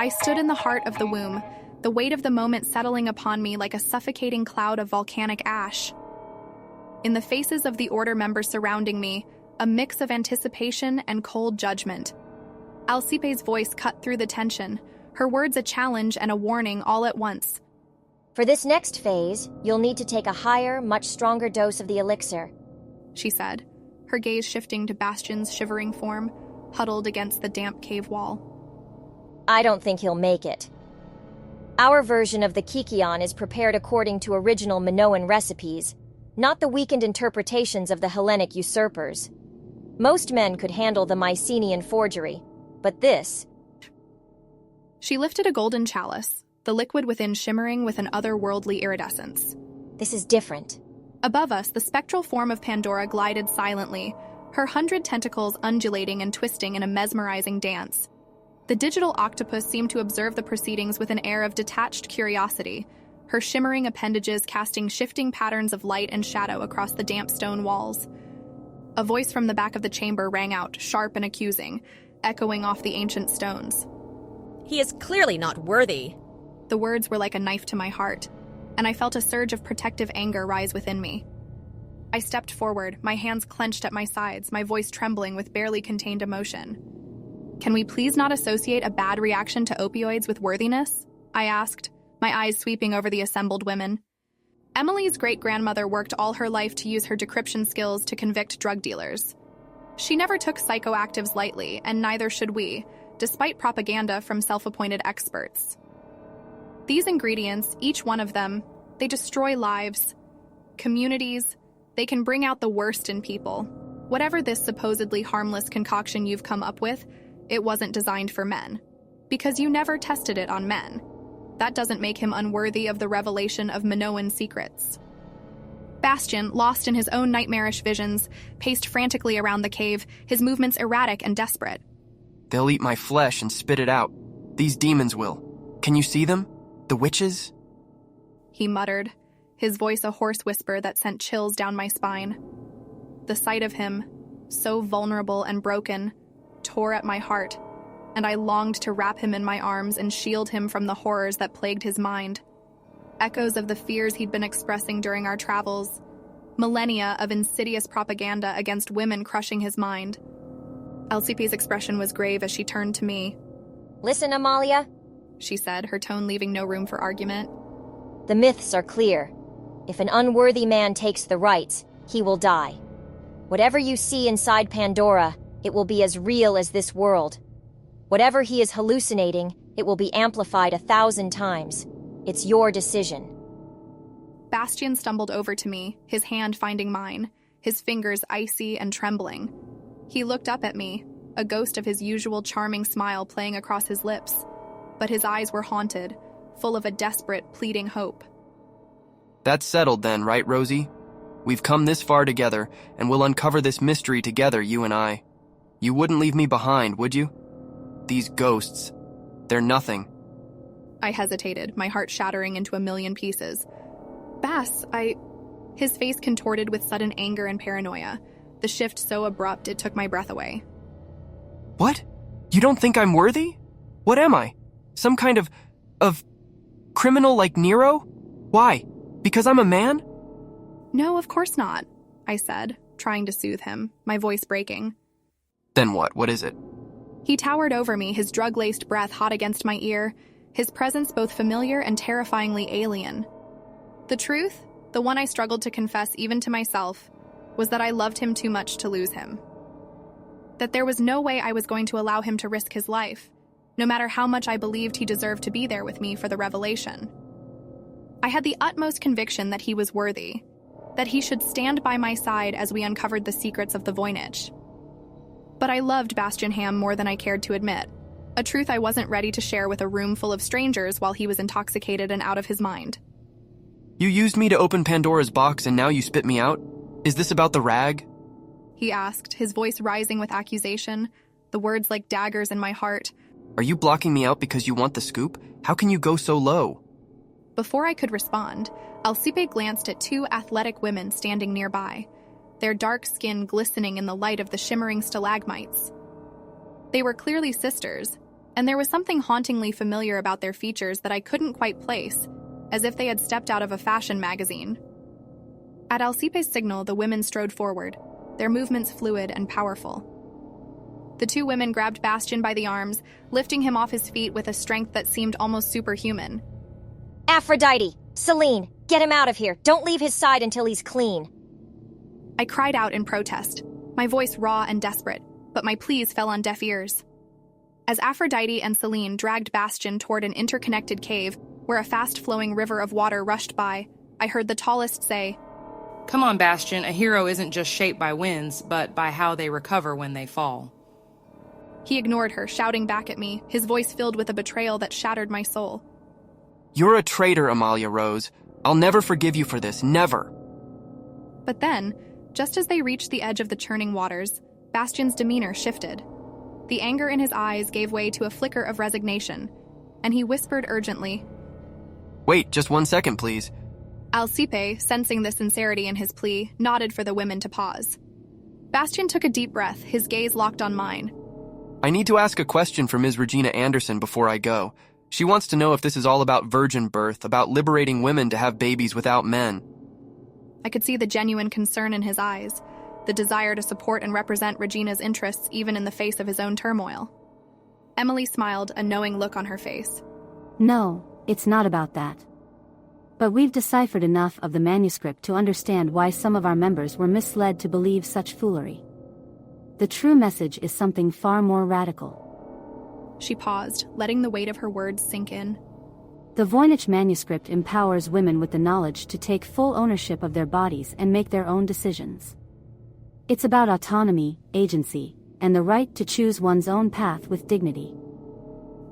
I stood in the heart of the womb, the weight of the moment settling upon me like a suffocating cloud of volcanic ash. In the faces of the Order members surrounding me, a mix of anticipation and cold judgment. Alcipe's voice cut through the tension, her words a challenge and a warning all at once. For this next phase, you'll need to take a higher, much stronger dose of the elixir, she said, her gaze shifting to Bastian's shivering form, huddled against the damp cave wall. I don't think he'll make it. Our version of the Kikion is prepared according to original Minoan recipes, not the weakened interpretations of the Hellenic usurpers. Most men could handle the Mycenaean forgery, but this... She lifted a golden chalice, the liquid within shimmering with an otherworldly iridescence. This is different. Above us, the spectral form of Pandora glided silently, her 100 tentacles undulating and twisting in a mesmerizing dance. The digital octopus seemed to observe the proceedings with an air of detached curiosity, her shimmering appendages casting shifting patterns of light and shadow across the damp stone walls. A voice from the back of the chamber rang out, sharp and accusing, echoing off the ancient stones. He is clearly not worthy. The words were like a knife to my heart, and I felt a surge of protective anger rise within me. I stepped forward, my hands clenched at my sides, my voice trembling with barely contained emotion. Can we please not associate a bad reaction to opioids with worthiness? I asked, my eyes sweeping over the assembled women. Emily's great-grandmother worked all her life to use her decryption skills to convict drug dealers. She never took psychoactives lightly, and neither should we, despite propaganda from self-appointed experts. These ingredients, each one of them, they destroy lives, communities, they can bring out the worst in people. Whatever this supposedly harmless concoction you've come up with, it wasn't designed for men. Because you never tested it on men. That doesn't make him unworthy of the revelation of Minoan secrets. Bastian, lost in his own nightmarish visions, paced frantically around the cave, his movements erratic and desperate. They'll eat my flesh and spit it out. These demons will. Can you see them? The witches? He muttered, his voice a hoarse whisper that sent chills down my spine. The sight of him, so vulnerable and broken, tore at my heart, and I longed to wrap him in my arms and shield him from the horrors that plagued his mind. Echoes of the fears he'd been expressing during our travels, millennia of insidious propaganda against women crushing his mind. Alcipe's expression was grave as she turned to me. Listen, Amalia, she said, her tone leaving no room for argument. The myths are clear. If an unworthy man takes the rites, he will die. Whatever you see inside Pandora, it will be as real as this world. Whatever he is hallucinating, it will be amplified 1,000 times. It's your decision. Bastian stumbled over to me, his hand finding mine, his fingers icy and trembling. He looked up at me, a ghost of his usual charming smile playing across his lips, but his eyes were haunted, full of a desperate, pleading hope. That's settled then, right, Rosie? We've come this far together, and we'll uncover this mystery together, you and I. You wouldn't leave me behind, would you? These ghosts, they're nothing. I hesitated, my heart shattering into a million pieces. Bass, His face contorted with sudden anger and paranoia, the shift so abrupt it took my breath away. What? You don't think I'm worthy? What am I? Some kind of criminal like Nero? Why? Because I'm a man? No, of course not, I said, trying to soothe him, my voice breaking. Then what? What is it? He towered over me, his drug-laced breath hot against my ear, his presence both familiar and terrifyingly alien. The truth, the one I struggled to confess even to myself, was that I loved him too much to lose him. That there was no way I was going to allow him to risk his life, no matter how much I believed he deserved to be there with me for the revelation. I had the utmost conviction that he was worthy, that he should stand by my side as we uncovered the secrets of the Voynich. But I loved Bastian Ham more than I cared to admit, a truth I wasn't ready to share with a room full of strangers while he was intoxicated and out of his mind. You used me to open Pandora's box and now you spit me out? Is this about the rag? He asked, his voice rising with accusation, the words like daggers in my heart. Are you blocking me out because you want the scoop? How can you go so low? Before I could respond, Alcipe glanced at two athletic women standing nearby, their dark skin glistening in the light of the shimmering stalagmites. They were clearly sisters, And there was something hauntingly familiar about their features that I couldn't quite place, as if they had stepped out of a fashion magazine. At Alcipe's signal, the women strode forward, their movements fluid and powerful. The two women grabbed Bastian by the arms, lifting him off his feet with a strength that seemed almost superhuman. Aphrodite! Celine! Get him out of here! Don't leave his side until he's clean! I cried out in protest, my voice raw and desperate, but my pleas fell on deaf ears. As Aphrodite and Celine dragged Bastian toward an interconnected cave where a fast-flowing river of water rushed by, I heard the tallest say, "Come on, Bastian, a hero isn't just shaped by winds, but by how they recover when they fall." He ignored her, shouting back at me, his voice filled with a betrayal that shattered my soul. You're a traitor, Amalia Rose. I'll never forgive you for this, never. But then, just as they reached the edge of the churning waters, Bastian's demeanor shifted. The anger in his eyes gave way to a flicker of resignation, and he whispered urgently, Wait, just 1 second, please. Alcipe, sensing the sincerity in his plea, nodded for the women to pause. Bastian took a deep breath, his gaze locked on mine. I need to ask a question for Ms. Regina Anderson before I go. She wants to know if this is all about virgin birth, about liberating women to have babies without men. I could see the genuine concern in his eyes, the desire to support and represent Regina's interests even in the face of his own turmoil. Emily smiled, a knowing look on her face. No, it's not about that. But we've deciphered enough of the manuscript to understand why some of our members were misled to believe such foolery. The true message is something far more radical. She paused, letting the weight of her words sink in. The Voynich Manuscript empowers women with the knowledge to take full ownership of their bodies and make their own decisions. It's about autonomy, agency, and the right to choose one's own path with dignity.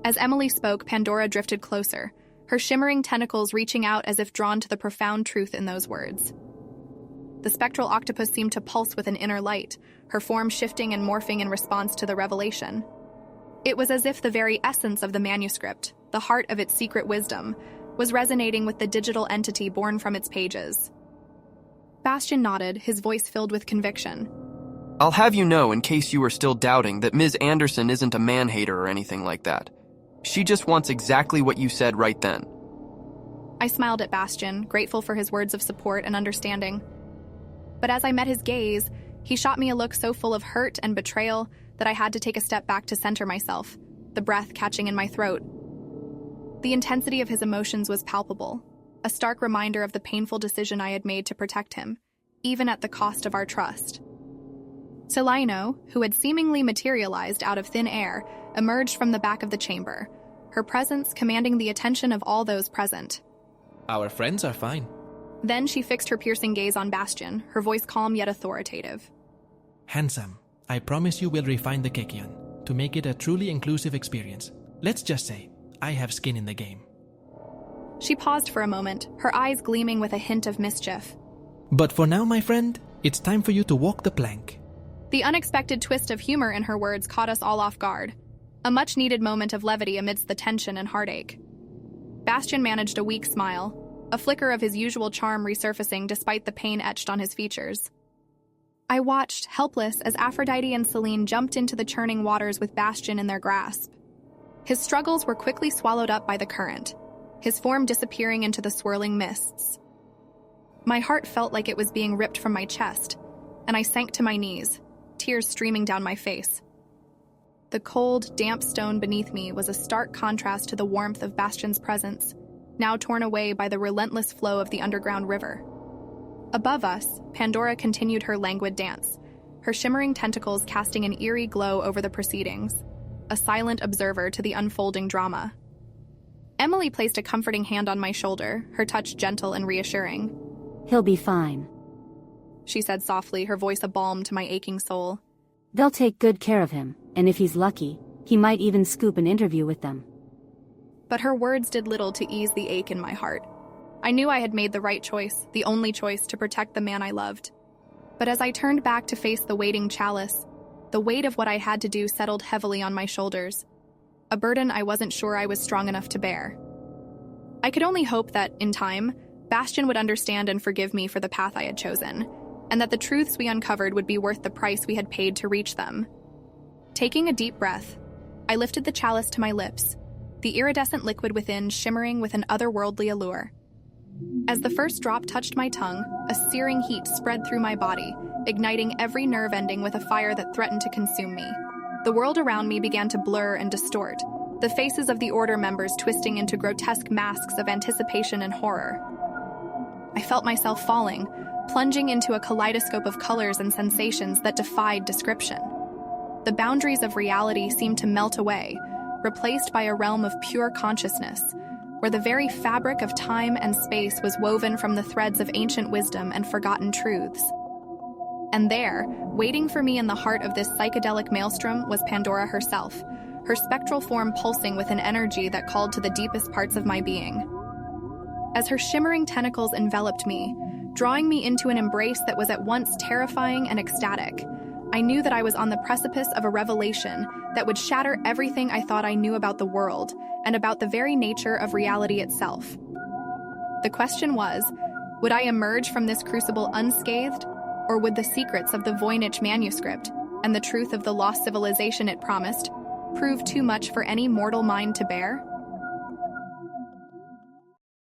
As Emily spoke, Pandora drifted closer, her shimmering tentacles reaching out as if drawn to the profound truth in those words. The spectral octopus seemed to pulse with an inner light, her form shifting and morphing in response to the revelation. It was as if the very essence of the manuscript, the heart of its secret wisdom, was resonating with the digital entity born from its pages. Bastian nodded, his voice filled with conviction. I'll have you know, in case you were still doubting, that Ms. Anderson isn't a man-hater or anything like that. She just wants exactly what you said right then. I smiled at Bastian, grateful for his words of support and understanding. But as I met his gaze, he shot me a look so full of hurt and betrayal that I had to take a step back to center myself, the breath catching in my throat. The intensity of his emotions was palpable, a stark reminder of the painful decision I had made to protect him, even at the cost of our trust. Celaino, who had seemingly materialized out of thin air, emerged from the back of the chamber, her presence commanding the attention of all those present. Our friends are fine. Then she fixed her piercing gaze on Bastian, her voice calm yet authoritative. Handsome, I promise you will refine the Kekion to make it a truly inclusive experience. Let's just say, I have skin in the game. She paused for a moment, her eyes gleaming with a hint of mischief. But for now, my friend, it's time for you to walk the plank. The unexpected twist of humor in her words caught us all off guard, a much-needed moment of levity amidst the tension and heartache. Bastian managed a weak smile, a flicker of his usual charm resurfacing despite the pain etched on his features. I watched, helpless, as Aphrodite and Celine jumped into the churning waters with Bastian in their grasp. His struggles were quickly swallowed up by the current, his form disappearing into the swirling mists. My heart felt like it was being ripped from my chest, and I sank to my knees, tears streaming down my face. The cold, damp stone beneath me was a stark contrast to the warmth of Bastian's presence, now torn away by the relentless flow of the underground river. Above us, Pandora continued her languid dance, her shimmering tentacles casting an eerie glow over the proceedings, a silent observer to the unfolding drama. Emily placed a comforting hand on my shoulder, her touch gentle and reassuring. He'll be fine. She said softly, her voice a balm to my aching soul. They'll take good care of him, and if he's lucky, he might even scoop an interview with them. But her words did little to ease the ache in my heart. I knew I had made the right choice, the only choice to protect the man I loved. But as I turned back to face the waiting chalice, the weight of what I had to do settled heavily on my shoulders, a burden I wasn't sure I was strong enough to bear. I could only hope that, in time, Bastian would understand and forgive me for the path I had chosen, and that the truths we uncovered would be worth the price we had paid to reach them. Taking a deep breath, I lifted the chalice to my lips, the iridescent liquid within shimmering with an otherworldly allure. As the first drop touched my tongue, a searing heat spread through my body, igniting every nerve ending with a fire that threatened to consume me. The world around me began to blur and distort, the faces of the Order members twisting into grotesque masks of anticipation and horror. I felt myself falling, plunging into a kaleidoscope of colors and sensations that defied description. The boundaries of reality seemed to melt away, replaced by a realm of pure consciousness, where the very fabric of time and space was woven from the threads of ancient wisdom and forgotten truths. And there, waiting for me in the heart of this psychedelic maelstrom, was Pandora herself, her spectral form pulsing with an energy that called to the deepest parts of my being. As her shimmering tentacles enveloped me, drawing me into an embrace that was at once terrifying and ecstatic, I knew that I was on the precipice of a revelation that would shatter everything I thought I knew about the world and about the very nature of reality itself. The question was, would I emerge from this crucible unscathed, or would the secrets of the Voynich Manuscript and the truth of the lost civilization it promised prove too much for any mortal mind to bear?